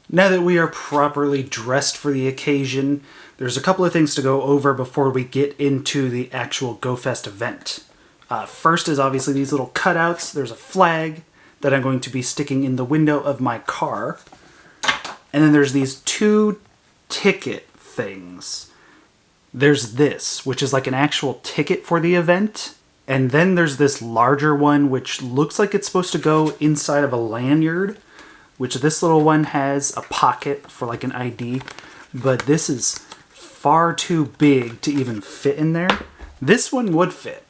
Now that we are properly dressed for the occasion, there's a couple of things to go over before we get into the actual GoFest event. First is obviously these little cutouts. There's a flag that I'm going to be sticking in the window of my car. And then there's these two ticket things. There's this, which is like an actual ticket for the event. And then there's this larger one, which looks like it's supposed to go inside of a lanyard, which this little one has a pocket for like an ID. But this is far too big to even fit in there. This one would fit.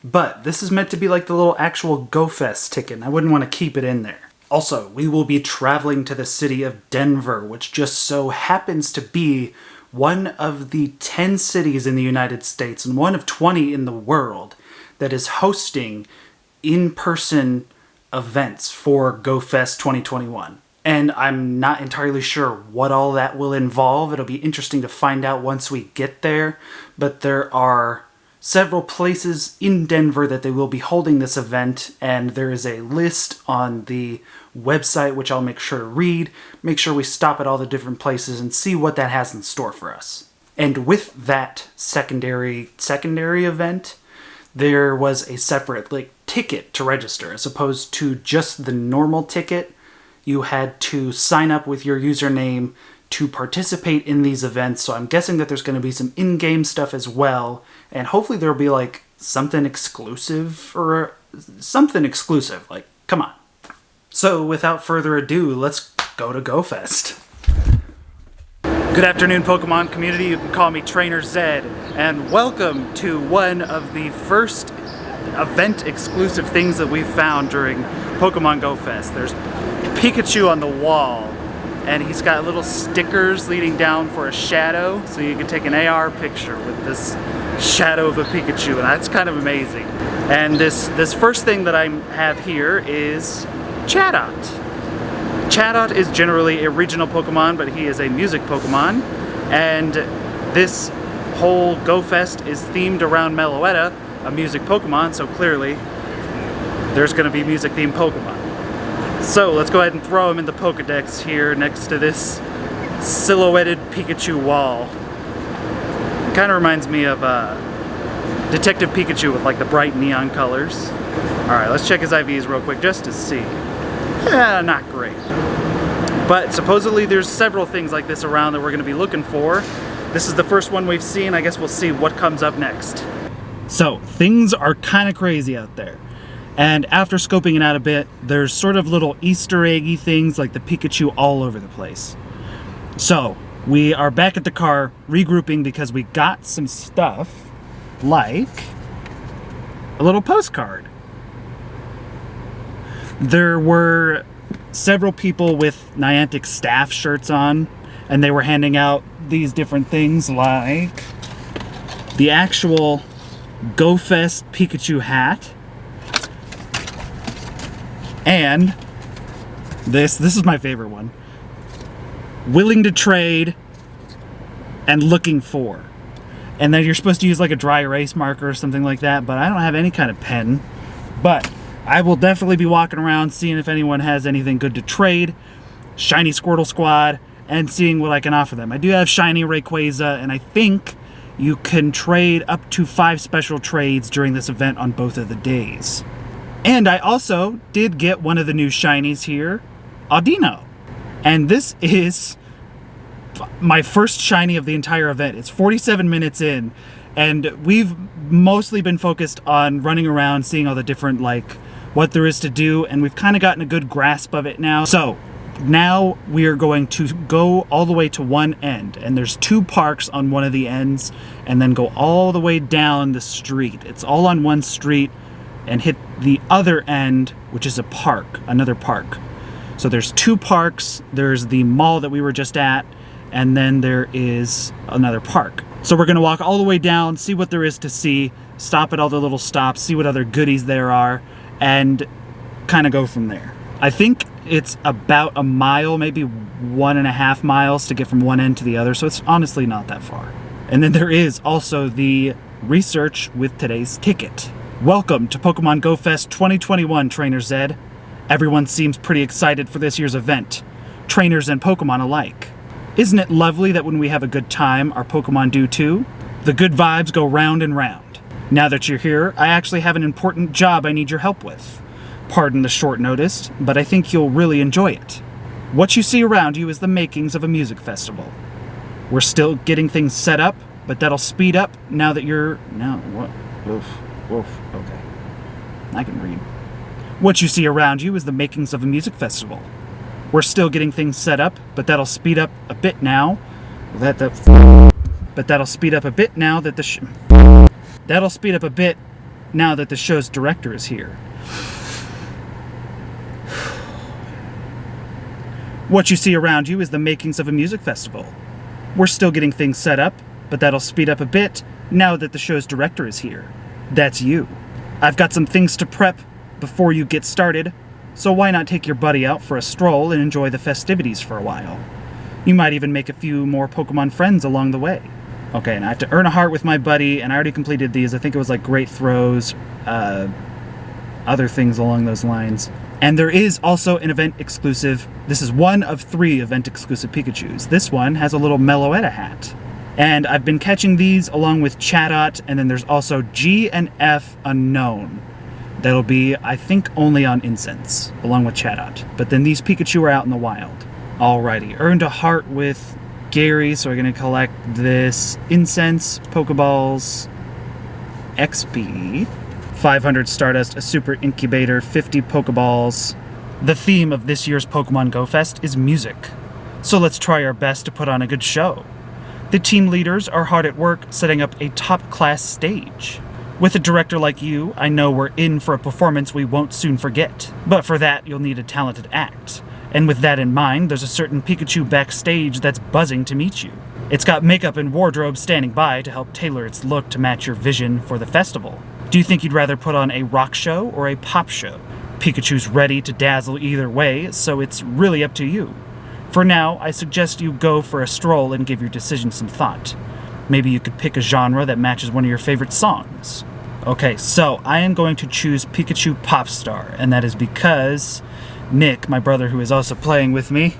But this is meant to be like the little actual GoFest ticket, and I wouldn't want to keep it in there. Also, we will be traveling to the city of Denver, which just so happens to be one of the 10 cities in the United States and one of 20 in the world that is hosting in-person events for GoFest 2021. And I'm not entirely sure what all that will involve. It'll be interesting to find out once we get there, but there are several places in Denver that they will be holding this event, and there is a list on the website which I'll make sure to read, make sure we stop at all the different places and see what that has in store for us. And with that secondary event, there was a separate ticket to register. As opposed to just the normal ticket, you had to sign up with your username to participate in these events, so I'm guessing that there's going to be some in-game stuff as well, and hopefully there'll be something exclusive, come on. So without further ado, let's go to GoFest. Good afternoon, Pokemon community. You can call me Trainer Zed, and welcome to one of the first event exclusive things that we've found during Pokemon GoFest. There's Pikachu on the wall, and he's got little stickers leading down for a shadow, so you can take an AR picture with this shadow of a Pikachu, and that's kind of amazing. And this first thing that I have here is Chatot. Chatot is generally a regional Pokemon, but he is a music Pokemon, and this whole GoFest is themed around Meloetta, a music Pokemon, so clearly there's going to be music-themed Pokemon. So let's go ahead and throw him in the Pokedex here next to this silhouetted Pikachu wall. It kind of reminds me of Detective Pikachu with the bright neon colors. Alright, let's check his IVs real quick just to see. Yeah, not great. But supposedly there's several things like this around that we're going to be looking for. This is the first one we've seen. I guess we'll see what comes up next. So, things are kind of crazy out there. And after scoping it out a bit, there's sort of little Easter eggy things like the Pikachu all over the place. So, we are back at the car, regrouping because we got some stuff like a little postcard. There were several people with Niantic staff shirts on, and they were handing out these different things like the actual GoFest Pikachu hat. And this is my favorite one. Willing to trade and looking for. And then you're supposed to use a dry erase marker or something like that, but I don't have any kind of pen. But I will definitely be walking around seeing if anyone has anything good to trade, Shiny Squirtle Squad, and seeing what I can offer them. I do have Shiny Rayquaza, and I think you can trade up to 5 special trades during this event on both of the days. And I also did get one of the new shinies here, Audino. And this is my first shiny of the entire event. It's 47 minutes in, and we've mostly been focused on running around, seeing all the different, what there is to do, and we've kind of gotten a good grasp of it now. So, now we are going to go all the way to one end, and there's 2 parks on one of the ends, and then go all the way down the street. It's all on one street, and hit the other end, which is a park, another park. So there's 2 parks, there's the mall that we were just at, and then there is another park. So we're gonna walk all the way down, see what there is to see, stop at all the little stops, see what other goodies there are, and kind of go from there. I think it's about a mile, maybe 1.5 miles to get from one end to the other, so it's honestly not that far. And then there is also the research with today's ticket. Welcome to Pokemon GoFest 2021, Trainer Zed. Everyone seems pretty excited for this year's event. trainers and Pokemon alike. Isn't it lovely that when we have a good time, our Pokemon do too? The good vibes go round and round. Now that you're here, I actually have an important job I need your help with. Pardon the short notice, but I think you'll really enjoy it. What you see around you is the makings of a music festival. We're still getting things set up, but that'll speed up now that you're... Now, what? Oof, okay. I can read. What you see around you is the makings of a music festival. We're still getting things set up, but that'll speed up a bit now that the... But that'll speed up a bit now that the... That'll speed up a bit now that the show's director is here. What you see around you is the makings of a music festival. We're still getting things set up, but that'll speed up a bit now that the show's director is here. That's you. I've got some things to prep before you get started, so why not take your buddy out for a stroll and enjoy the festivities for a while? You might even make a few more Pokemon friends along the way. Okay, and I have to earn a heart with my buddy, and I already completed these. I think it was like great throws, other things along those lines. And there is also an event exclusive. This is one of 3 event exclusive Pikachus. This one has a little Meloetta hat. And I've been catching these along with Chatot, and then there's also G and F unknown. That'll be, I think, only on Incense, along with Chatot. But then these Pikachu are out in the wild. Alrighty, earned a heart with Gary, so we're going to collect this Incense, Pokeballs, XP, 500 Stardust, a Super Incubator, 50 Pokeballs. The theme of this year's Pokemon Go Fest is music, so let's try our best to put on a good show. The team leaders are hard at work setting up a top-class stage. With a director like you, I know we're in for a performance we won't soon forget. But for that, you'll need a talented act. And with that in mind, there's a certain Pikachu backstage that's buzzing to meet you. It's got makeup and wardrobe standing by to help tailor its look to match your vision for the festival. Do you think you'd rather put on a rock show or a pop show? Pikachu's ready to dazzle either way, so it's really up to you. For now, I suggest you go for a stroll and give your decision some thought. Maybe you could pick a genre that matches one of your favorite songs. Okay, so I am going to choose Pikachu Popstar, and that is because Nick, my brother who is also playing with me,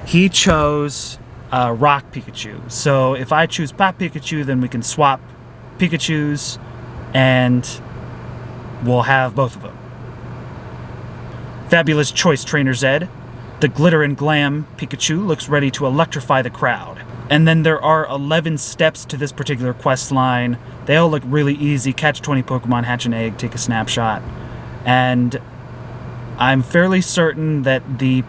he chose Rock Pikachu. So if I choose Pop Pikachu, then we can swap Pikachus, and we'll have both of them. Fabulous choice, Trainer Zed. The Glitter and Glam Pikachu looks ready to electrify the crowd. And then there are 11 steps to this particular quest line. They all look really easy. Catch 20 Pokemon, hatch an egg, take a snapshot. And I'm fairly certain that the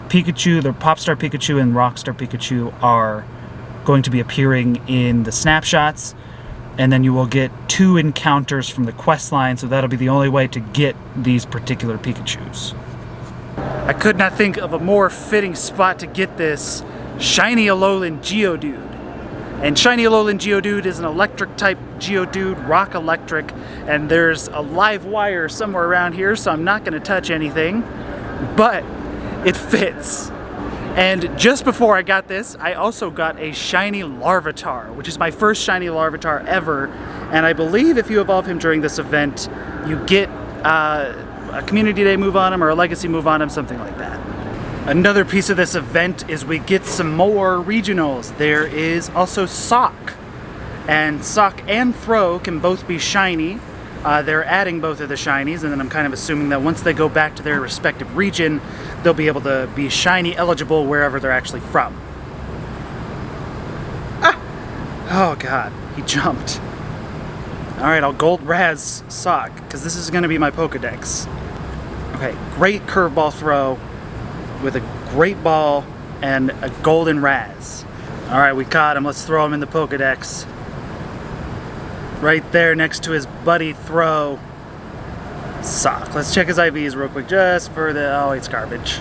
Pikachu, the Popstar Pikachu and Rockstar Pikachu are going to be appearing in the snapshots. And then you will get 2 encounters from the quest line, so that'll be the only way to get these particular Pikachus. I could not think of a more fitting spot to get this Shiny Alolan Geodude. And Shiny Alolan Geodude is an electric type Geodude, rock electric, and there's a live wire somewhere around here, so I'm not going to touch anything, but it fits. And just before I got this, I also got a shiny Larvitar, which is my first shiny Larvitar ever, and I believe if you evolve him during this event, you get a Community Day move on him or a Legacy move on him, something like that. Another piece of this event is we get some more regionals. There is also Sock, and Sock and Throw can both be shiny. They're adding both of the shinies, and then I'm kind of assuming that once they go back to their respective region, they'll be able to be shiny eligible wherever they're actually from. Ah! Oh god, he jumped. Alright, I'll Gold Razz Sock, because this is going to be my Pokedex. Okay, great curveball throw with a great ball and a golden Razz. Alright, we caught him. Let's throw him in the Pokedex. Right there next to his buddy Throw. Sock. Let's check his IVs real quick just for the... Oh, it's garbage.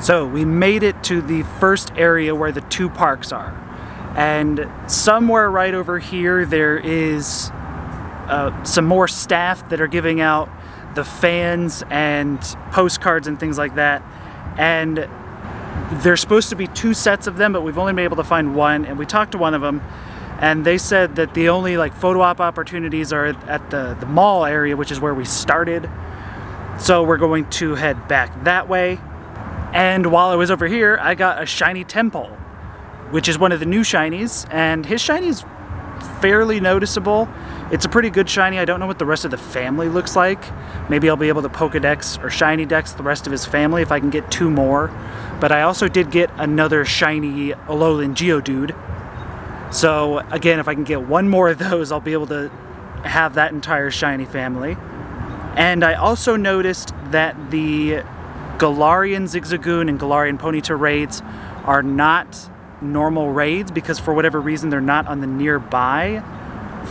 So, we made it to the first area where the 2 parks are. And somewhere right over here there is some more staff that are giving out the fans and postcards and things like that. And there's supposed to be 2 sets of them, but we've only been able to find 1, and we talked to one of them, and they said that the only photo op opportunities are at the mall area, which is where we started. So we're going to head back that way, And while I was over here, I got a shiny Temple, which is one of the new shinies, and his shiny is fairly noticeable. It's a pretty good shiny. I don't know what the rest of the family looks like. Maybe I'll be able to Pokedex or Shiny Dex the rest of his family if I can get 2 more. But I also did get another shiny Alolan Geodude. So again, if I can get 1 more of those, I'll be able to have that entire shiny family. And I also noticed that the Galarian Zigzagoon and Glorion Ponyta raids are not normal raids because for whatever reason they're not on the nearby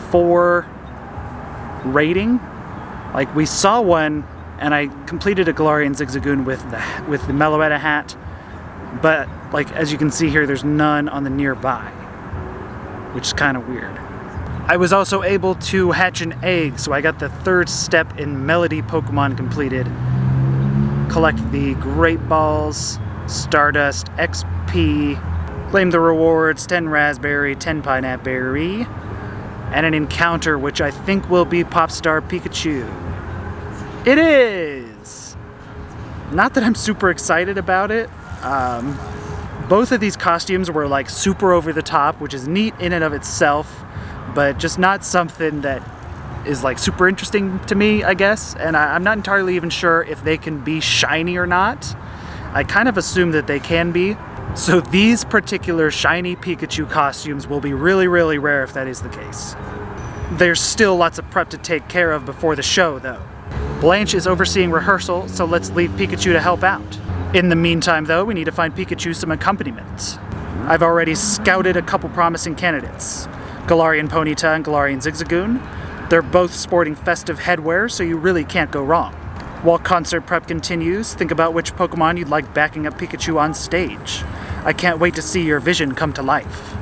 for raiding. Like we saw one and I completed a Galarian Zigzagoon with the Meloetta hat, but like as you can see here, there's none on the nearby, which is kind of weird. I was also able to hatch an egg, so I got the 3rd step in Melody Pokemon completed. Collect the Great Balls, Stardust, XP, claim the rewards, 10 Raspberry, 10 Pineapple Berry, and an encounter which I think will be Popstar Pikachu. It is! Not that I'm super excited about it. Both of these costumes were like super over the top, which is neat in and of itself, but just not something that is like super interesting to me, I guess. And I'm not entirely even sure if they can be shiny or not. I kind of assume that they can be. So these particular shiny Pikachu costumes will be really, really rare if that is the case. There's still lots of prep to take care of before the show, though. Blanche is overseeing rehearsal, so let's leave Pikachu to help out. In the meantime, though, we need to find Pikachu some accompaniment. I've already scouted a couple promising candidates. Galarian Ponyta and Galarian Zigzagoon. They're both sporting festive headwear, so you really can't go wrong. While concert prep continues, think about which Pokemon you'd like backing up Pikachu on stage. I can't wait to see your vision come to life.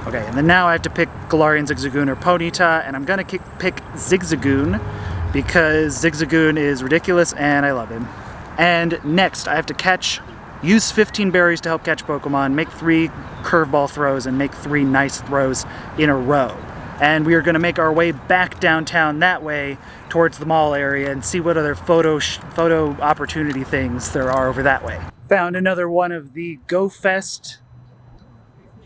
Okay, and then now I have to pick Galarian Zigzagoon or Ponyta, and I'm gonna pick Zigzagoon because Zigzagoon is ridiculous and I love him. And next, I have to use 15 berries to help catch Pokemon, make 3 curveball throws, and make 3 nice throws in a row. And we are going to make our way back downtown that way towards the mall area and see what other photo opportunity things there are over that way. Found another one of the Go Fest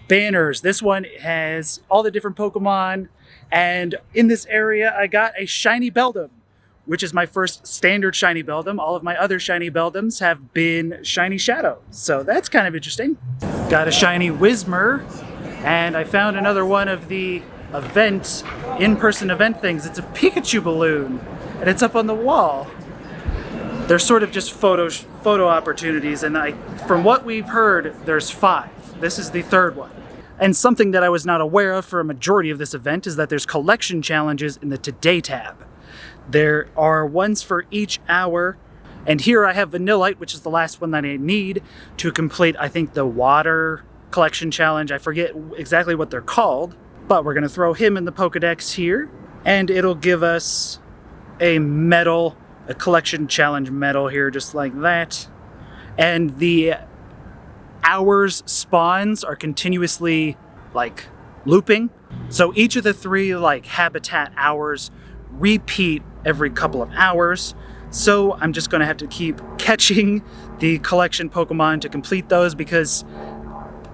banners. This one has all the different Pokemon, and in this area I got a shiny Beldum, which is my first standard shiny Beldum. All of my other shiny Beldums have been shiny Shadow, so that's kind of interesting. Got a shiny Whismur, and I found another one of the in-person event things. It's a Pikachu Balloon, and it's up on the wall. They're sort of just photo opportunities, and from what we've heard, there's 5. This is the 3rd one. And something that I was not aware of for a majority of this event is that there's collection challenges in the Today tab. There are ones for each hour, and here I have Vanillite, which is the last one that I need to complete, I think, the water collection challenge. I forget exactly what they're called, but we're going to throw him in the Pokedex here, and it'll give us a medal, a collection challenge medal here, just like that. And the hours spawns are continuously, like, looping. So each of the 3, like, habitat hours repeat every couple of hours. So I'm just going to have to keep catching the collection Pokemon to complete those because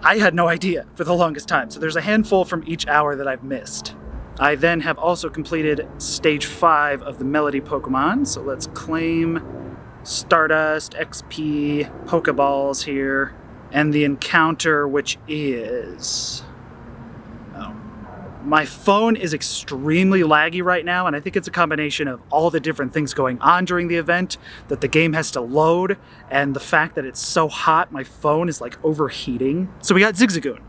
I had no idea for the longest time. So there's a handful from each hour that I've missed. I then have also completed stage 5 of the Melody Pokemon. So let's claim Stardust, XP, Pokeballs here, and the encounter, which is... My phone is extremely laggy right now, and I think it's a combination of all the different things going on during the event, that the game has to load, and the fact that it's so hot, my phone is like overheating. So we got Zigzagoon.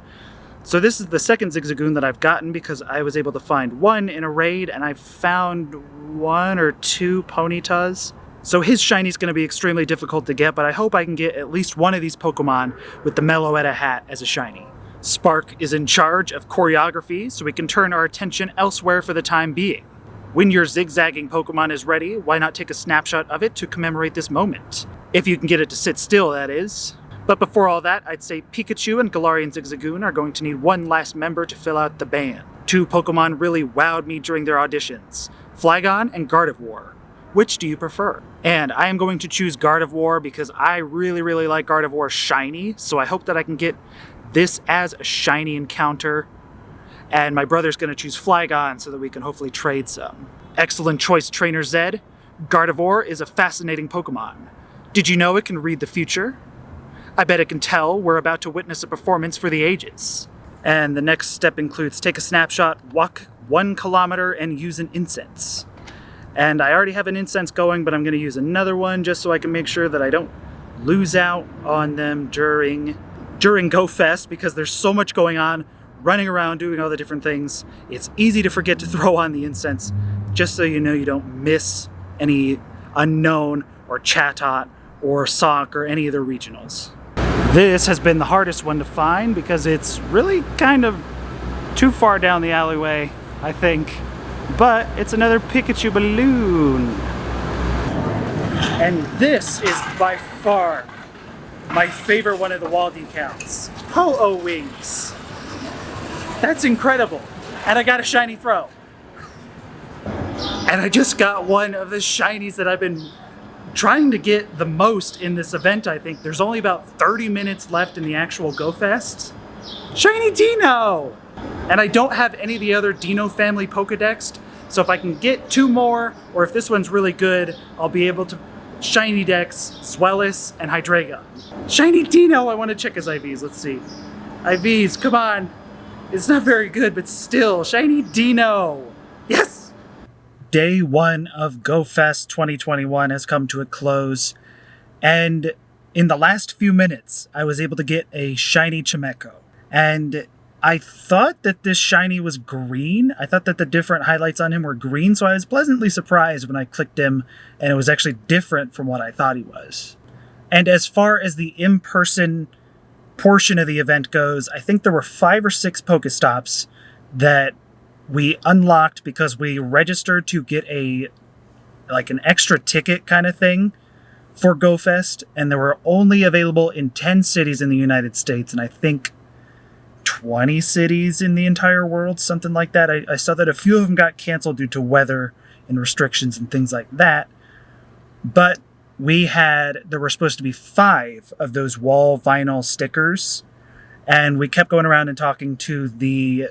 So this is the 2nd Zigzagoon that I've gotten because I was able to find 1 in a raid, and I found 1 or 2 Ponytas. So his shiny is going to be extremely difficult to get, but I hope I can get at least one of these Pokemon with the Meloetta hat as a shiny. Spark is in charge of choreography, so we can turn our attention elsewhere for the time being. When your zigzagging Pokemon is ready, why not take a snapshot of it to commemorate this moment? If you can get it to sit still, that is. But before all that, I'd say Pikachu and Galarian Zigzagoon are going to need one last member to fill out the band. 2 Pokemon really wowed me during their auditions, Flygon and Gardevoir. Which do you prefer? And I am going to choose Gardevoir because I really like Gardevoir shiny, so I hope that I can get this as a shiny encounter. And my brother's going to choose Flygon so that we can hopefully trade some. Excellent choice, Trainer Zed. Gardevoir is a fascinating Pokemon. Did you know it can read the future? I bet it can tell we're about to witness a performance for the ages. And the next step includes take a snapshot, walk 1 kilometer, and use an incense. And I already have an incense going, but I'm going to use another one just so I can make sure that I don't lose out on them during Go Fest, because there's so much going on, running around doing all the different things. It's easy to forget to throw on the incense, just so you know you don't miss any Unknown or Chatot or Sock or any of the regionals. This has been the hardest one to find because it's really kind of too far down the alleyway, I think. But it's another Pikachu Balloon. And this is by far my favorite one of the wall decals. Ho-Oh Wings. That's incredible. And I got a shiny throw. And I just got one of the shinies that I've been trying to get the most in this event, I think. There's only about 30 minutes left in the actual Go Fest. Shiny Dino! And I don't have any of the other Dino family Pokedexed, so if I can get 2 more, or if this one's really good, I'll be able to Shiny Dex, Swellis, and Hydreigon. Shiny Dino! I want to check his IVs, let's see. IVs, come on! It's not very good, but still, Shiny Dino! Yes! Day 1 of Go Fest 2021 has come to a close, and in the last few minutes, I was able to get a shiny Chimecho. And I thought that this shiny was green. I thought that the different highlights on him were green, so I was pleasantly surprised when I clicked him, and it was actually different from what I thought he was. And as far as the in-person portion of the event goes, I think there were 5 or 6 Pokestops that we unlocked because we registered to get an extra ticket kind of thing for Go Fest, and they were only available in 10 cities in the United States, and I think 20 cities in the entire world, something like that. I saw that a few of them got canceled due to weather and restrictions and things like that. But there were supposed to be 5 of those wall vinyl stickers, and we kept going around and talking to the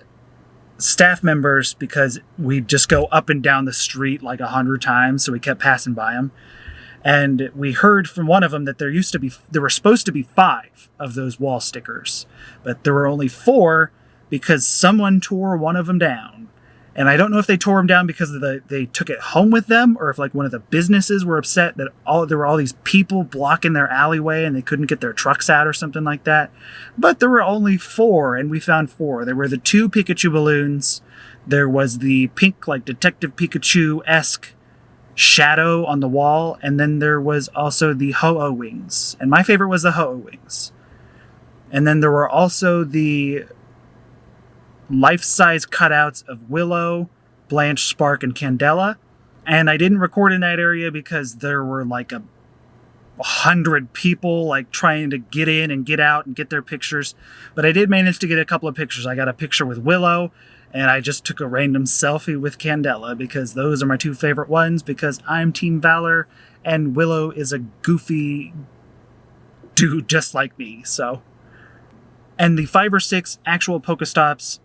staff members because we just go up and down the street like 100 times, so we kept passing by them. And we heard from one of them that there were supposed to be 5 of those wall stickers, but there were only 4 because someone tore one of them down. And I don't know if they tore them down because they took it home with them, or if one of the businesses were upset that there were all these people blocking their alleyway and they couldn't get their trucks out or something like that. But there were only 4, and we found 4. There were the 2 Pikachu balloons. There was the pink, Detective Pikachu-esque shadow on the wall, and then there was also the Ho-Oh Wings. And my favorite was the Ho-Oh Wings. And then there were also the life-size cutouts of Willow, Blanche, Spark, and Candela. And I didn't record in that area because there were 100 people trying to get in and get out and get their pictures. But I did manage to get a couple of pictures. I got a picture with Willow, and I just took a random selfie with Candela because those are my 2 favorite ones, because I'm Team Valor and Willow is a goofy dude just like me. So, and the 5 or 6 actual Pokestops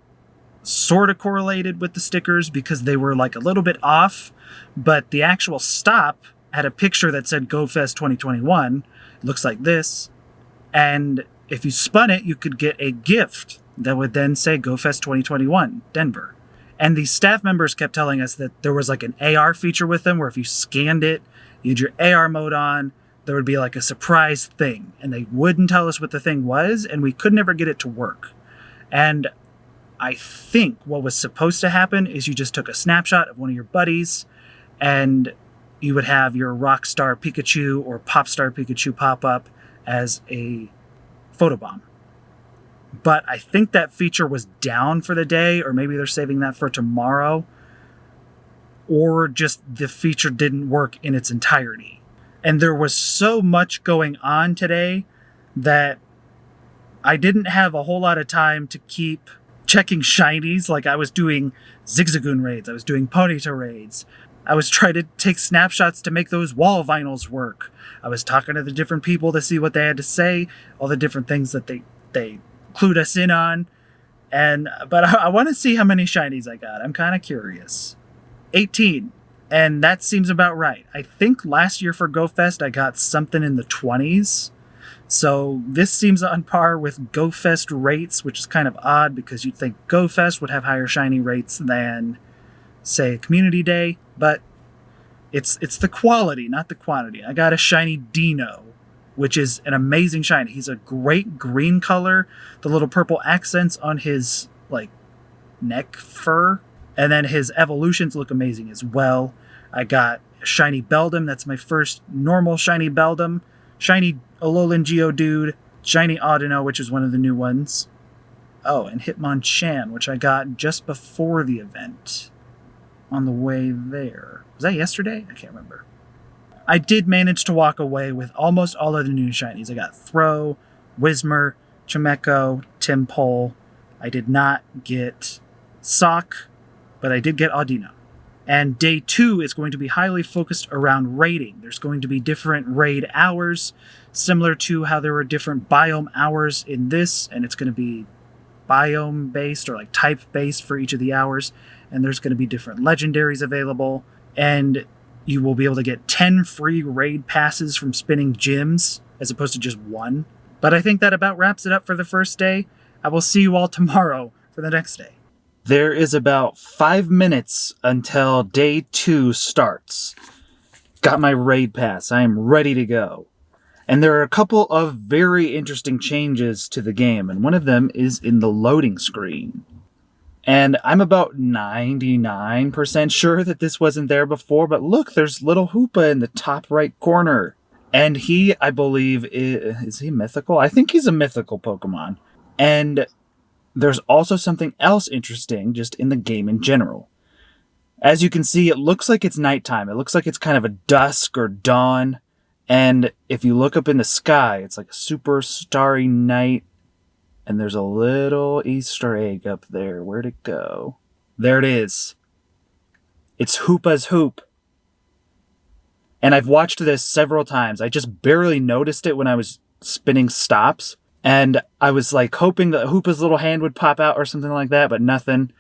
sort of correlated with the stickers because they were a little bit off, but the actual stop had a picture that said Go Fest 2021. It looks like this, and if you spun it, you could get a gift that would then say Go Fest 2021 Denver. And the staff members kept telling us that there was an AR feature with them where if you scanned it, you had your AR mode on, there would be a surprise thing, and they wouldn't tell us what the thing was, and we could never get it to work. And I think what was supposed to happen is you just took a snapshot of one of your buddies, and you would have your Rockstar Pikachu or Popstar Pikachu pop up as a photobomb. But I think that feature was down for the day, or maybe they're saving that for tomorrow, or just the feature didn't work in its entirety. And there was so much going on today that I didn't have a whole lot of time to keep checking shinies. I was doing Zigzagoon raids, I was doing Ponyta raids, I was trying to take snapshots to make those wall vinyls work. I was talking to the different people to see what they had to say, all the different things that they clued us in on. But I want to see how many shinies I got. I'm kind of curious. 18. And that seems about right. I think last year for GoFest I got something in the 20s. So this seems on par with GoFest rates, which is kind of odd because you'd think GoFest would have higher shiny rates than, say, Community Day. But it's the quality, not the quantity. I got a shiny Dino, which is an amazing shiny. He's a great green color. The little purple accents on his neck fur. And then his evolutions look amazing as well. I got a shiny Beldum. That's my first normal shiny Beldum. Shiny Alolan Geodude. Shiny Audino, which is one of the new ones. Oh, and Hitmonchan, which I got just before the event. On the way there. Was that yesterday? I can't remember. I did manage to walk away with almost all of the new shinies. I got Throh, Whismur, Chimecho, Timpole. I did not get Sock, but I did get Audino. And day 2 is going to be highly focused around raiding. There's going to be different raid hours, similar to how there were different biome hours in this, and it's going to be biome-based or type-based for each of the hours. And there's going to be different legendaries available, and you will be able to get 10 free raid passes from spinning gyms, as opposed to just 1. But I think that about wraps it up for the first day. I will see you all tomorrow for the next day. There is about 5 minutes until day 2 starts. Got my raid pass. I am ready to go. And there are a couple of very interesting changes to the game, and one of them is in the loading screen. And I'm about 99% sure that this wasn't there before, but look, there's little Hoopa in the top right corner. And he, I believe, is he mythical? I think he's a mythical Pokemon. And there's also something else interesting just in the game in general. As you can see, it looks like it's nighttime. It looks like it's kind of a dusk or dawn. And if you look up in the sky, it's like a super starry night. And there's a little Easter egg up there. Where'd it go? There it is. It's Hoopa's Hoop. And I've watched this several times. I just barely noticed it when I was spinning stops. And I was hoping that Hoopa's little hand would pop out or something like that, but nothing.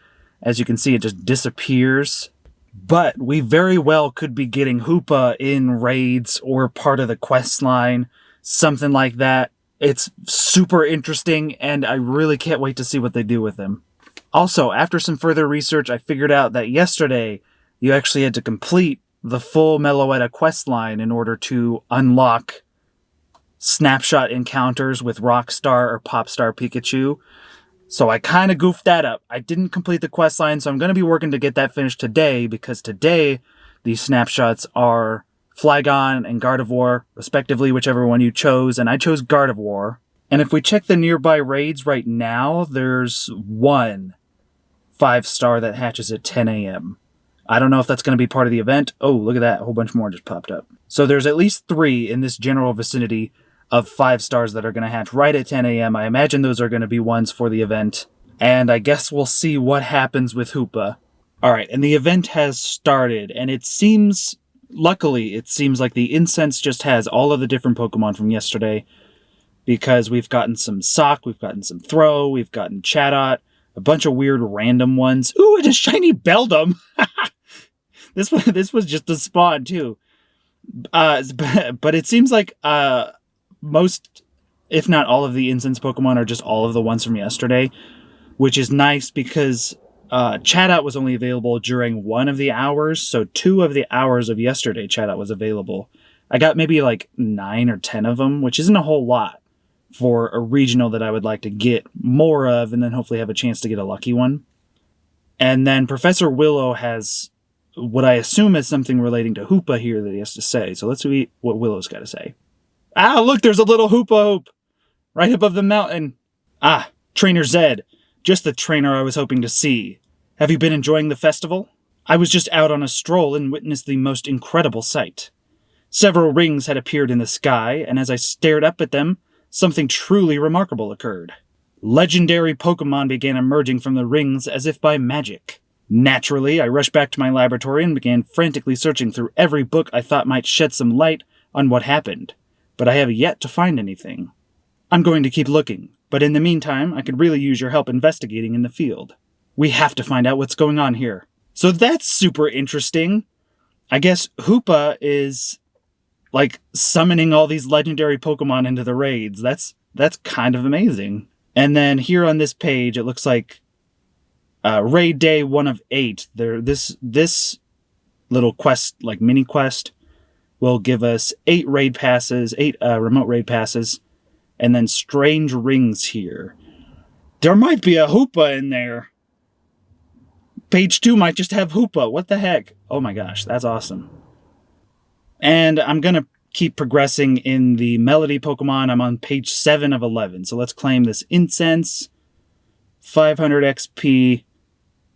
As you can see, it just disappears. But we very well could be getting Hoopa in raids or part of the quest line, something like that. It's super interesting, and I really can't wait to see what they do with him. Also, after some further research, I figured out that yesterday you actually had to complete the full Meloetta quest line in order to unlock snapshot encounters with Rockstar or Popstar Pikachu. So I kind of goofed that up. I didn't complete the quest line, so I'm going to be working to get that finished today, because today these snapshots are Flygon and Gardevoir, respectively, whichever one you chose, and I chose Gardevoir. And if we check the nearby raids right now, there's 1 5-star that hatches at 10 a.m. I don't know if that's going to be part of the event. Oh, look at that. A whole bunch more just popped up. So there's at least 3 in this general vicinity of 5 stars that are going to hatch right at 10 a.m. I imagine those are going to be ones for the event. And I guess we'll see what happens with Hoopa. Alright, and the event has started, and it seems like the incense just has all of the different Pokemon from yesterday, because we've gotten some Sock, we've gotten some Throh, we've gotten Chatot, a bunch of weird random ones. Ooh, and a shiny Beldum! This was just a spawn, too. But it seems like most, if not all of the incense Pokemon are just all of the ones from yesterday, which is nice because Chatot was only available during 1 of the hours, so 2 of the hours of yesterday Chatot was available. I got maybe 9 or 10 of them, which isn't a whole lot for a regional that I would like to get more of, and then hopefully have a chance to get a lucky one. And then Professor Willow has what I assume is something relating to Hoopa here that he has to say, so let's see what Willow's got to say. Ah, look, there's a little Hoopa Hoop right above the mountain. Ah, Trainer Zed. Just the trainer I was hoping to see. Have you been enjoying the festival? I was just out on a stroll and witnessed the most incredible sight. Several rings had appeared in the sky, and as I stared up at them, something truly remarkable occurred. Legendary Pokemon began emerging from the rings as if by magic. Naturally, I rushed back to my laboratory and began frantically searching through every book I thought might shed some light on what happened, but I have yet to find anything. I'm going to keep looking, but in the meantime, I could really use your help investigating in the field. We have to find out what's going on here. So that's super interesting. I guess Hoopa is, like, summoning all these legendary Pokemon into the raids. That's kind of amazing. And then here on this page, it looks like Raid Day 1 of 8. This little quest, like mini quest, will give us 8 raid passes, 8 remote raid passes, and then strange rings here. There might be a Hoopa in there. Page 2 might just have Hoopa. What the heck? Oh my gosh, that's awesome. And I'm going to keep progressing in the Melody Pokemon. I'm on page 7 of 11. So let's claim this Incense, 500 XP,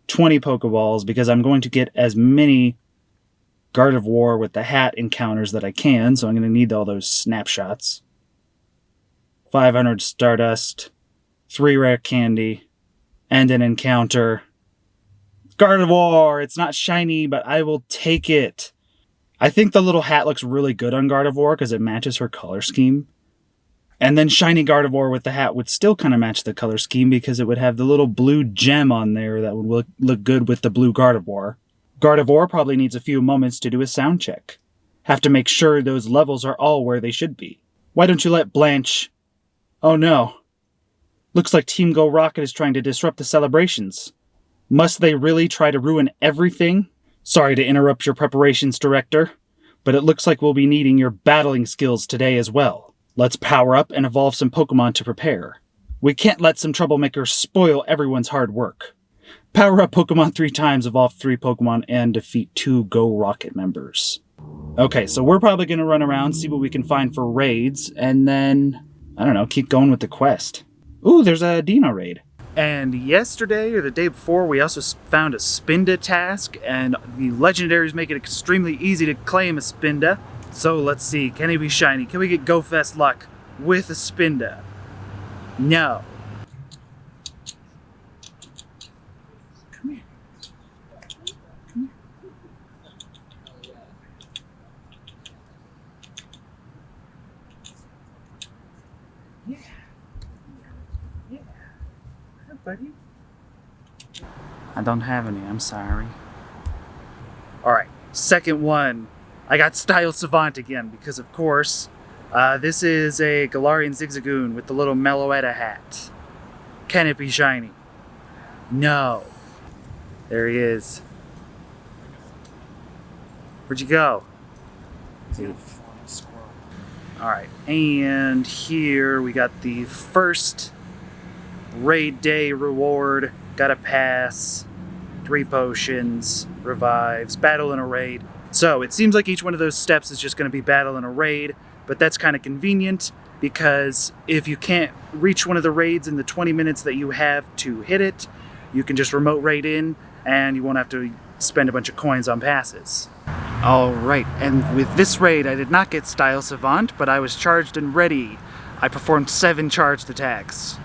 20 Pokeballs, because I'm going to get as many Gardevoir with the hat encounters that I can. So I'm going to need all those snapshots. 500 Stardust, 3 rare candy, and an encounter. Gardevoir! It's not shiny, but I will take it. I think the little hat looks really good on Gardevoir because it matches her color scheme. And then shiny Gardevoir with the hat would still kind of match the color scheme because it would have the little blue gem on there that would look good with the blue Gardevoir. Gardevoir probably needs a few moments to do a sound check. Have to make sure those levels are all where they should be. Why don't you let Blanche... Oh no. Looks like Team Go Rocket is trying to disrupt the celebrations. Must they really try to ruin everything? Sorry to interrupt your preparations, Director, but it looks like we'll be needing your battling skills today as well. Let's power up and evolve some Pokemon to prepare. We can't let some troublemakers spoil everyone's hard work. Power up Pokemon 3 times, evolve 3 Pokemon, and defeat 2 Go Rocket members. Okay, so we're probably going to run around, see what we can find for raids, and then, I don't know, keep going with the quest. Ooh, there's a Dino Raid. And yesterday, or the day before, we also found a Spinda task, and the legendaries make it extremely easy to claim a Spinda. So let's see, can he be shiny? Can we get GoFest luck with a Spinda? No. Come here. Come here. Yeah. Hi, buddy. I don't have any, I'm sorry. Alright, second one. I got Style Savant again, because of course, this is a Galarian Zigzagoon with the little Meloetta hat. Can it be shiny? No. There he is. Where'd you go? Alright, and here we got the first Raid Day reward. Got a pass, 3 potions, revives, battle in a raid. So it seems like each one of those steps is just going to be battle in a raid, but that's kind of convenient because if you can't reach one of the raids in the 20 minutes that you have to hit it, you can just remote raid in and you won't have to spend a bunch of coins on passes. Alright, and with this raid I did not get Style Savant, but I was charged and ready. I performed 7 charged attacks.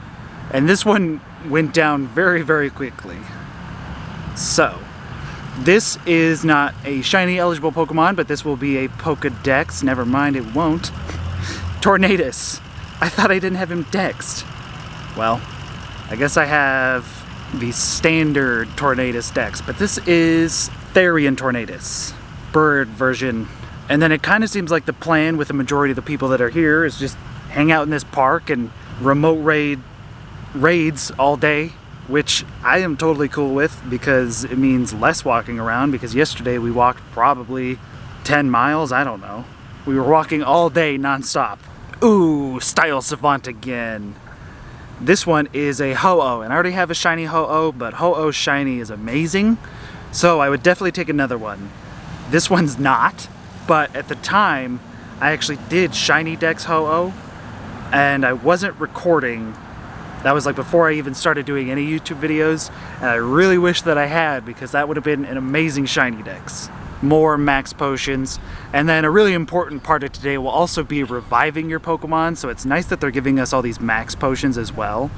And this one went down very, very quickly. So, this is not a shiny eligible Pokemon, but this will be a Pokedex. Never mind, it won't. Tornadus. I thought I didn't have him dexed. Well, I guess I have the standard Tornadus dex, but this is Therian Tornadus. Bird version. And then it kind of seems like the plan with the majority of the people that are here is just hang out in this park and remote raids all day, which I am totally cool with because it means less walking around, because yesterday we walked probably 10 miles, I don't know. We were walking all day non-stop. Ooh, Style Savant again. This one is a Ho-Oh, and I already have a shiny Ho-Oh, but Ho-Oh shiny is amazing, so I would definitely take another one. This one's not, but at the time, I actually did shiny dex Ho-Oh, and I wasn't recording. That was like before I even started doing any YouTube videos, and I really wish that I had, because that would have been an amazing shiny dex. More max potions, and then a really important part of today will also be reviving your Pokemon, so it's nice that they're giving us all these max potions as well,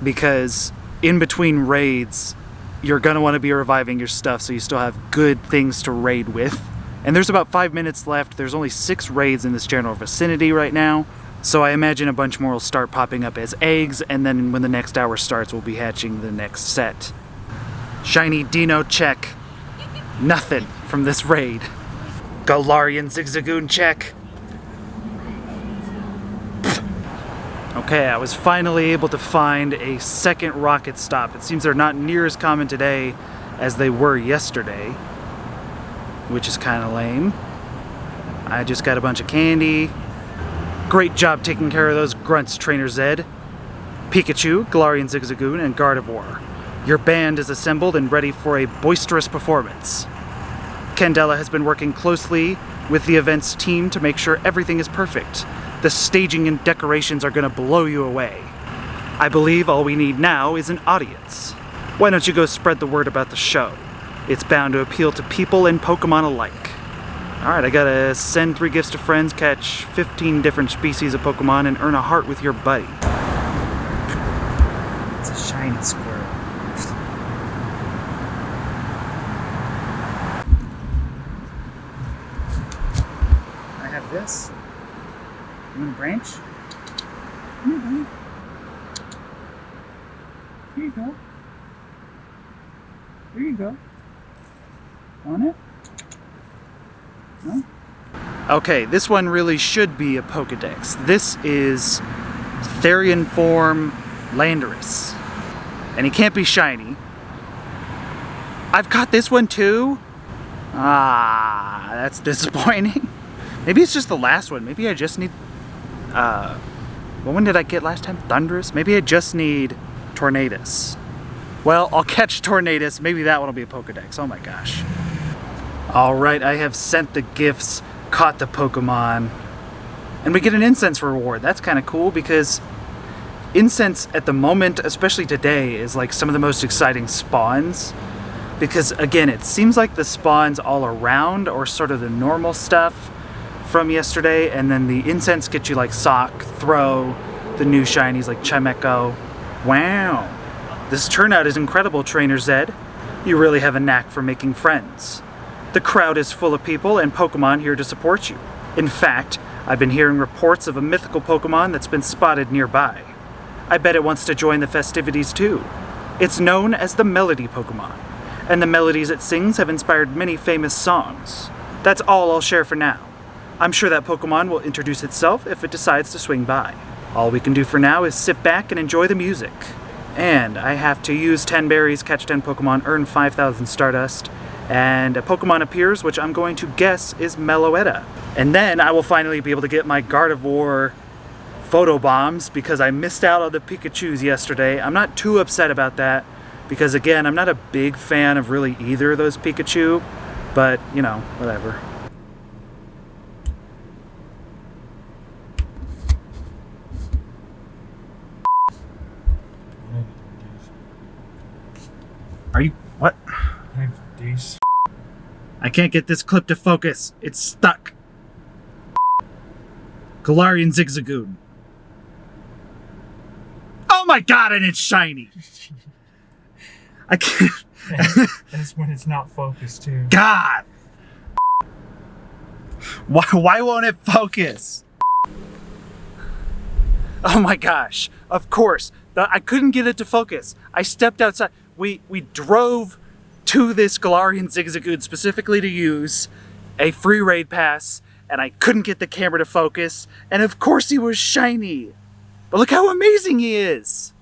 because in between raids, you're going to want to be reviving your stuff so you still have good things to raid with. And there's about 5 minutes left. There's only 6 raids in this general vicinity right now. So I imagine a bunch more will start popping up as eggs, and then when the next hour starts, we'll be hatching the next set. Shiny Dino check. Nothing from this raid. Glorion Zigzagoon check. Okay, I was finally able to find a second rocket stop. It seems they're not near as common today as they were yesterday, which is kind of lame. I just got a bunch of candy. Great job taking care of those grunts, Trainer Zed. Pikachu, Glorion Zigzagoon, and Gardevoir. Your band is assembled and ready for a boisterous performance. Candela has been working closely with the events team to make sure everything is perfect. The staging and decorations are going to blow you away. I believe all we need now is an audience. Why don't you go spread the word about the show? It's bound to appeal to people and Pokemon alike. Alright, I gotta send 3 gifts to friends, catch 15 different species of Pokemon, and earn a heart with your buddy. It's a shiny squirrel. I have this. You want a branch? Come here, buddy. Here you go. Here you go. Want it? No? Okay, this one really should be a Pokedex. This is Therian form Landorus. And he can't be shiny. I've got this one too? Ah, that's disappointing. Maybe it's just the last one. Maybe I just need... what one did I get last time? Thundurus? Maybe I just need Tornadus. Well, I'll catch Tornadus. Maybe that one will be a Pokedex. Oh my gosh. Alright, I have sent the gifts, caught the Pokemon, and we get an incense reward. That's kind of cool because incense at the moment, especially today, is like some of the most exciting spawns. Because again, it seems like the spawns all around are sort of the normal stuff from yesterday, and then the incense gets you like Sock, Throw, the new shinies like Chimecho. Wow. This turnout is incredible, Trainer Zed. You really have a knack for making friends. The crowd is full of people and Pokemon here to support you. In fact, I've been hearing reports of a mythical Pokemon that's been spotted nearby. I bet it wants to join the festivities too. It's known as the Melody Pokemon, and the melodies it sings have inspired many famous songs. That's all I'll share for now. I'm sure that Pokemon will introduce itself if it decides to swing by. All we can do for now is sit back and enjoy the music. And I have to use 10 berries, catch 10 Pokemon, earn 5,000 Stardust, and a Pokemon appears, which I'm going to guess is Meloetta. And then I will finally be able to get my Gardevoir photo bombs because I missed out on the Pikachus yesterday. I'm not too upset about that because, again, I'm not a big fan of really either of those Pikachu, but, you know, whatever. Are you... what? I can't get this clip to focus. It's stuck. Galarian Zigzagoon. Oh my god, and it's shiny. I can't... That's when it's not focused too. God! Why won't it focus? Oh my gosh. Of course. I couldn't get it to focus. I stepped outside. We drove to this Galarian Zigzagoon specifically to use a free raid pass, and I couldn't get the camera to focus, and of course he was shiny. But look how amazing he is.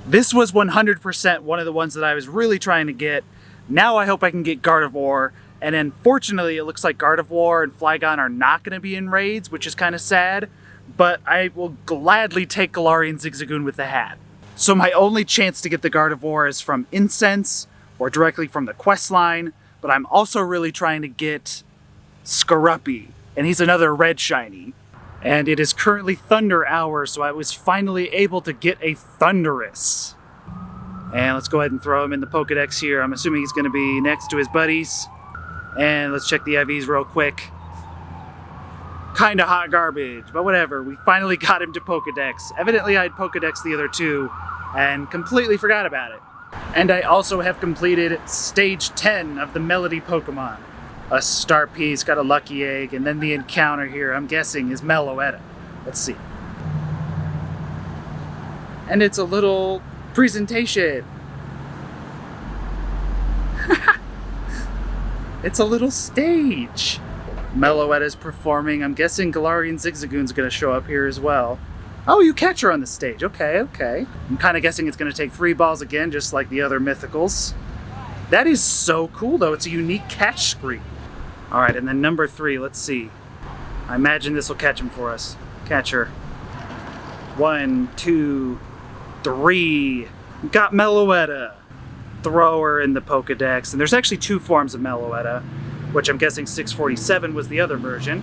This was 100% one of the ones that I was really trying to get. Now I hope I can get Gardevoir, and unfortunately it looks like Gardevoir and Flygon are not going to be in raids, which is kind of sad, but I will gladly take Galarian Zigzagoon with the hat. So my only chance to get the Gardevoir is from Incense or directly from the quest line, but I'm also really trying to get Skorupi, and he's another red shiny. And it is currently Thunder Hour, so I was finally able to get a Thundurus. And let's go ahead and throw him in the Pokedex here. I'm assuming he's going to be next to his buddies. And let's check the IVs real quick. Kinda hot garbage, but whatever. We finally got him to Pokedex. Evidently I had Pokedex the other two and completely forgot about it. And I also have completed Stage 10 of the Melody Pokemon. A star piece, got a lucky egg, and then the encounter here, I'm guessing, is Meloetta. Let's see. And it's a little presentation. It's a little stage. Meloetta's performing. I'm guessing Galarian Zigzagoon's going to show up here as well. Oh, you catch her on the stage. Okay. I'm kind of guessing it's going to take 3 balls again, just like the other mythicals. That is so cool, though. It's a unique catch screen. All right, and then number 3, let's see. I imagine this will catch him for us. Catch her. 1, 2, 3. Got Meloetta. Throw her in the Pokedex. And there's actually 2 forms of Meloetta, which I'm guessing 647 was the other version.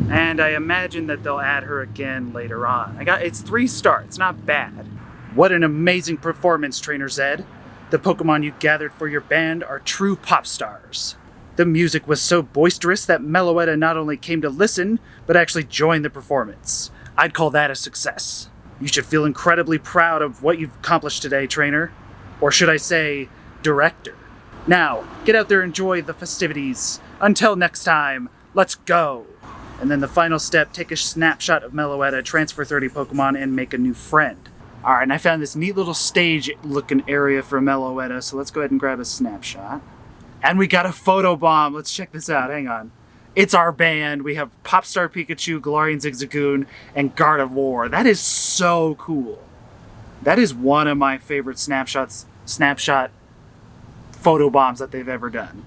And I imagine that they'll add her again later on. It's 3 starts, not bad. What an amazing performance, Trainer Zed. The Pokemon you gathered for your band are true pop stars. The music was so boisterous that Meloetta not only came to listen, but actually joined the performance. I'd call that a success. You should feel incredibly proud of what you've accomplished today, Trainer. Or should I say, Director. Now, get out there and enjoy the festivities. Until next time, let's go! And then the final step, take a snapshot of Meloetta, transfer 30 Pokemon, and make a new friend. Alright, and I found this neat little stage-looking area for Meloetta, so let's go ahead and grab a snapshot. And we got a photo bomb. Let's check this out. Hang on. It's our band. We have Popstar Pikachu, Glorion Zigzagoon, and Gardevoir. That is so cool. That is one of my favorite snapshot photo bombs that they've ever done.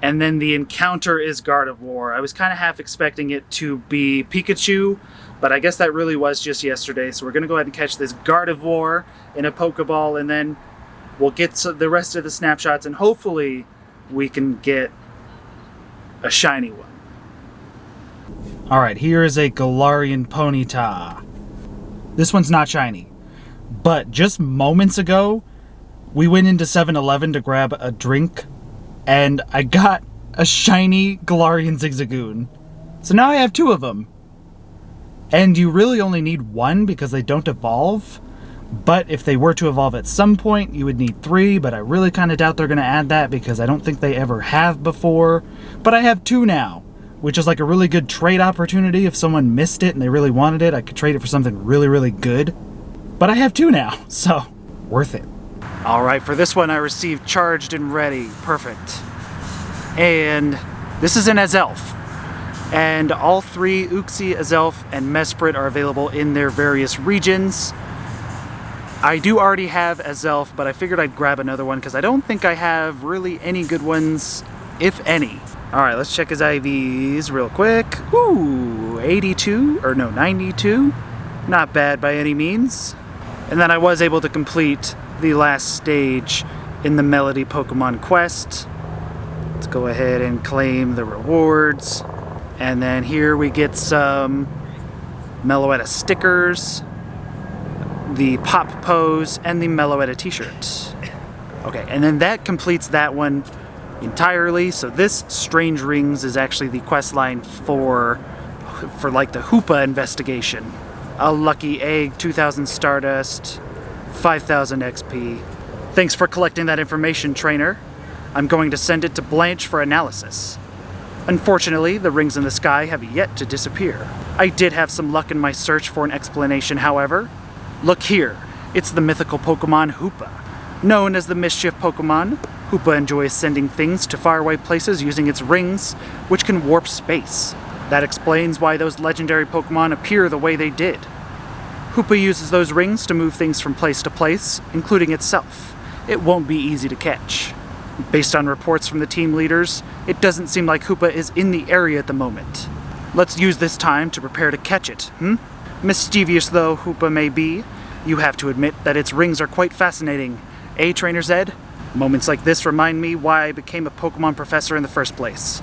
And then the encounter is Gardevoir. I was kind of half expecting it to be Pikachu, but I guess that really was just yesterday. So we're going to go ahead and catch this Gardevoir in a Pokeball, and then we'll get the rest of the snapshots, and hopefully we can get a shiny one. Alright, here is a Glorion Ponyta. This one's not shiny. But just moments ago, we went into 7-Eleven to grab a drink, and I got a shiny Galarian Zigzagoon. So now I have 2 of them. And you really only need 1 because they don't evolve. But if they were to evolve at some point, you would need 3, but I really kind of doubt they're going to add that because I don't think they ever have before. But I have 2 now, which is like a really good trade opportunity. If someone missed it and they really wanted it, I could trade it for something really, really good. But I have 2 now, so worth it. Alright, for this one I received Charged and Ready. Perfect. And this is an Azelf. And all 3, Uxie, Azelf, and Mesprit, are available in their various regions. I do already have Azelf, but I figured I'd grab another one because I don't think I have really any good ones, if any. Alright, let's check his IVs real quick. Ooh, 92. Not bad by any means. And then I was able to complete the last stage in the Melody Pokemon Quest. Let's go ahead and claim the rewards. And then here we get some Meloetta stickers, the Pop Pose, and the Meloetta t-shirt. Okay, and then that completes that one entirely. So this Strange Rings is actually the quest line for like the Hoopa investigation. A lucky egg, 2,000 Stardust, 5,000 XP. Thanks for collecting that information, Trainer. I'm going to send it to Blanche for analysis. Unfortunately, the rings in the sky have yet to disappear. I did have some luck in my search for an explanation, however. Look here, it's the mythical Pokemon Hoopa. Known as the Mischief Pokemon, Hoopa enjoys sending things to faraway places using its rings, which can warp space. That explains why those legendary Pokemon appear the way they did. Hoopa uses those rings to move things from place to place, including itself. It won't be easy to catch. Based on reports from the team leaders, it doesn't seem like Hoopa is in the area at the moment. Let's use this time to prepare to catch it, Mischievous though Hoopa may be, you have to admit that its rings are quite fascinating. Eh, Trainer Zed? Moments like this remind me why I became a Pokemon professor in the first place.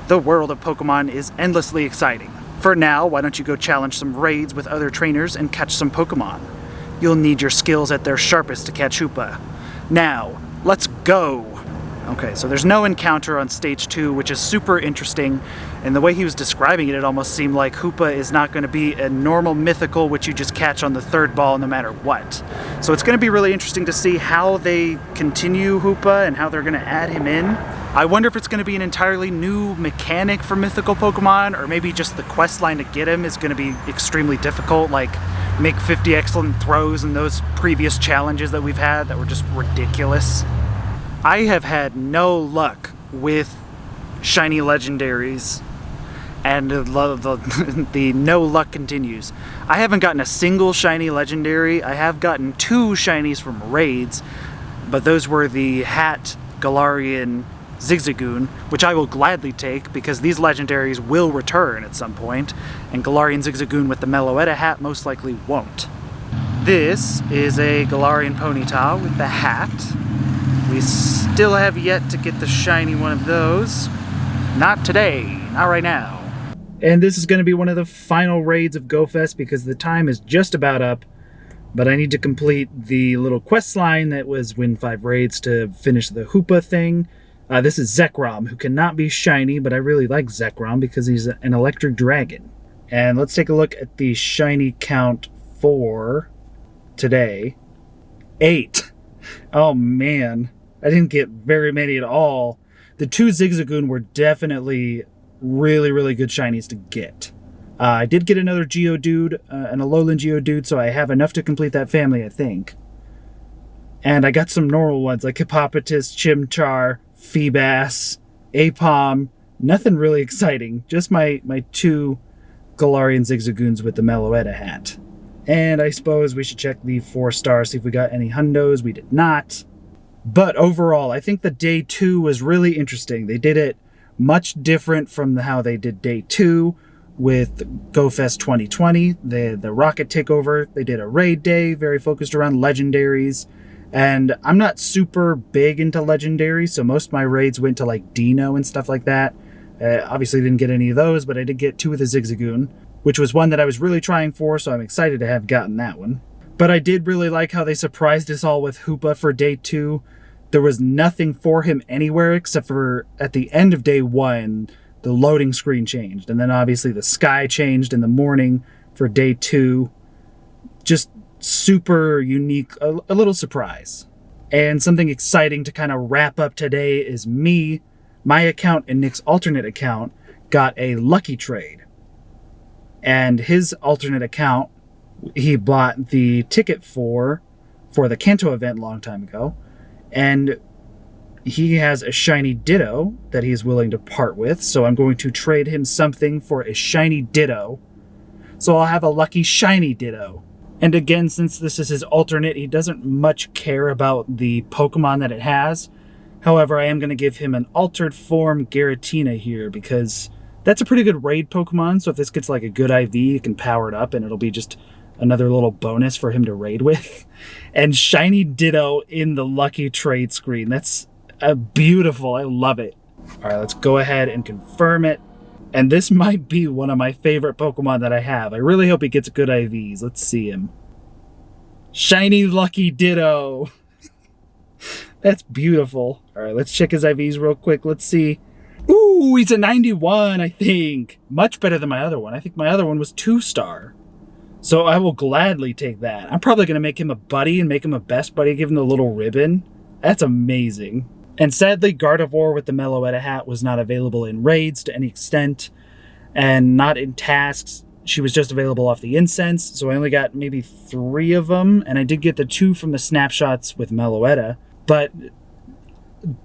The world of Pokemon is endlessly exciting. For now, why don't you go challenge some raids with other trainers and catch some Pokemon? You'll need your skills at their sharpest to catch Hoopa. Now, let's go! Okay, so there's no encounter on stage 2, which is super interesting. And the way he was describing it, it almost seemed like Hoopa is not going to be a normal mythical which you just catch on the 3rd ball no matter what. So it's going to be really interesting to see how they continue Hoopa and how they're going to add him in. I wonder if it's going to be an entirely new mechanic for mythical Pokemon, or maybe just the quest line to get him is going to be extremely difficult, like make 50 excellent throws in those previous challenges that we've had that were just ridiculous. I have had no luck with shiny legendaries, and the no luck continues. I haven't gotten a single shiny legendary. I have gotten 2 shinies from raids, but those were the Hat, Galarian, Zigzagoon, which I will gladly take because these legendaries will return at some point, and Galarian Zigzagoon with the Meloetta hat most likely won't. This is a Glorion Ponyta with the hat. We still have yet to get the shiny one of those. Not today, not right now. And this is going to be one of the final raids of GoFest because the time is just about up. But I need to complete the little quest line that was win 5 raids to finish the Hoopa thing. This is Zekrom, who cannot be shiny, but I really like Zekrom because he's an electric dragon. And let's take a look at the shiny count for today. 8. Oh man, I didn't get very many at all. The 2 Zigzagoon were definitely really, really good shinies to get. I did get another Geodude, an Alolan Geodude, so I have enough to complete that family, I think. And I got some normal ones like Hippopotas, Chimchar, Feebas, Apom. Nothing really exciting. Just my 2 Galarian Zigzagoons with the Meloetta hat. And I suppose we should check the 4-star, see if we got any hundos. We did not. But overall, I think the day 2 was really interesting. They did it much different from how they did day 2 with GoFest 2020. The Rocket Takeover, they did a raid day, very focused around legendaries. And I'm not super big into legendaries, so most of my raids went to like Dino and stuff like that. Obviously didn't get any of those, but I did get 2 with the Zigzagoon, which was one that I was really trying for, so I'm excited to have gotten that one. But I did really like how they surprised us all with Hoopa for day 2. There was nothing for him anywhere except for at the end of day 1, the loading screen changed. And then obviously the sky changed in the morning for day 2. Just super unique, a little surprise. And something exciting to kind of wrap up today is my account and Nick's alternate account got a lucky trade. And his alternate account, he bought the ticket for the Kanto event a long time ago. And he has a shiny Ditto that he's willing to part with. So I'm going to trade him something for a shiny Ditto. So I'll have a lucky shiny Ditto. And again, since this is his alternate, he doesn't much care about the Pokemon that it has. However, I am going to give him an altered form Giratina here because that's a pretty good raid Pokemon. So if this gets like a good IV, you can power it up and it'll be just another little bonus for him to raid with. And shiny Ditto in the lucky trade screen. That's beautiful. I love it. All right, let's go ahead and confirm it. And this might be one of my favorite Pokemon that I have. I really hope he gets good IVs. Let's see him. Shiny lucky Ditto. That's beautiful. All right, let's check his IVs real quick. Let's see. Ooh, he's a 91, I think. Much better than my other one. I think my other one was 2-star. So I will gladly take that. I'm probably going to make him a buddy and make him a best buddy, give him the little ribbon. That's amazing. And sadly, Gardevoir with the Meloetta hat was not available in raids to any extent, and not in tasks. She was just available off the incense, so I only got maybe 3 of them, and I did get the 2 from the snapshots with Meloetta. But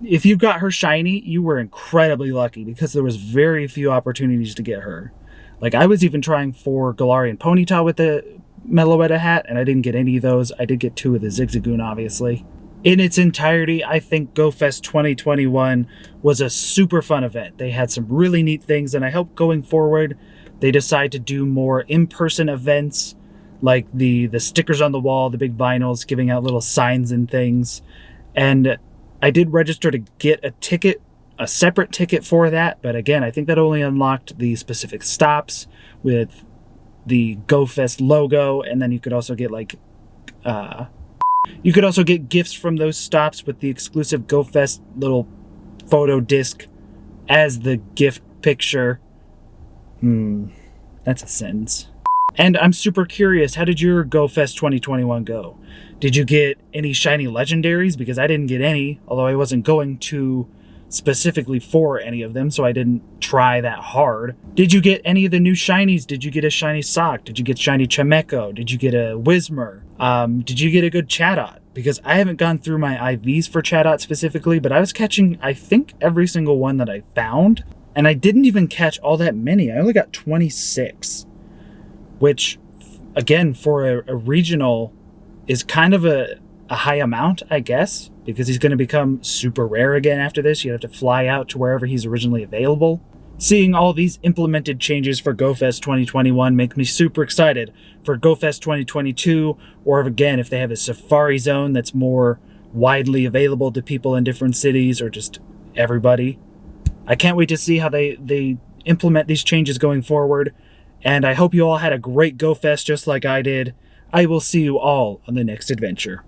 if you got her shiny, you were incredibly lucky because there was very few opportunities to get her. Like, I was even trying for Glorion Ponyta with the Meloetta hat, and I didn't get any of those. I did get 2 of the Zigzagoon, obviously. In its entirety, I think GoFest 2021 was a super fun event. They had some really neat things, and I hope going forward they decide to do more in-person events, like the stickers on the wall, the big vinyls, giving out little signs and things. And I did register to get a ticket, a separate ticket for that, but again, I think that only unlocked the specific stops with the GoFest logo, and then you could also get like you could also get gifts from those stops with the exclusive GoFest little photo disc as the gift picture. That's a sentence. And I'm super curious, how did your GoFest 2021 go? Did you get any shiny legendaries? Because I didn't get any, although I wasn't going to specifically for any of them, so I didn't try that hard. Did you get any of the new shinies? Did you get a shiny sock? Did you get shiny Chimecho? Did you get a Whismur? Did you get a good Chatot? Because I haven't gone through my IVs for Chatot specifically, but I was catching, I think, every single one that I found. And I didn't even catch all that many. I only got 26. Which, again, for a regional is kind of a high amount, I guess. Because he's going to become super rare again after this. You have to fly out to wherever he's originally available. Seeing all these implemented changes for GoFest 2021 makes me super excited for GoFest 2022, or again, if they have a Safari Zone that's more widely available to people in different cities, or just everybody. I can't wait to see how they implement these changes going forward, and I hope you all had a great GoFest just like I did. I will see you all on the next adventure.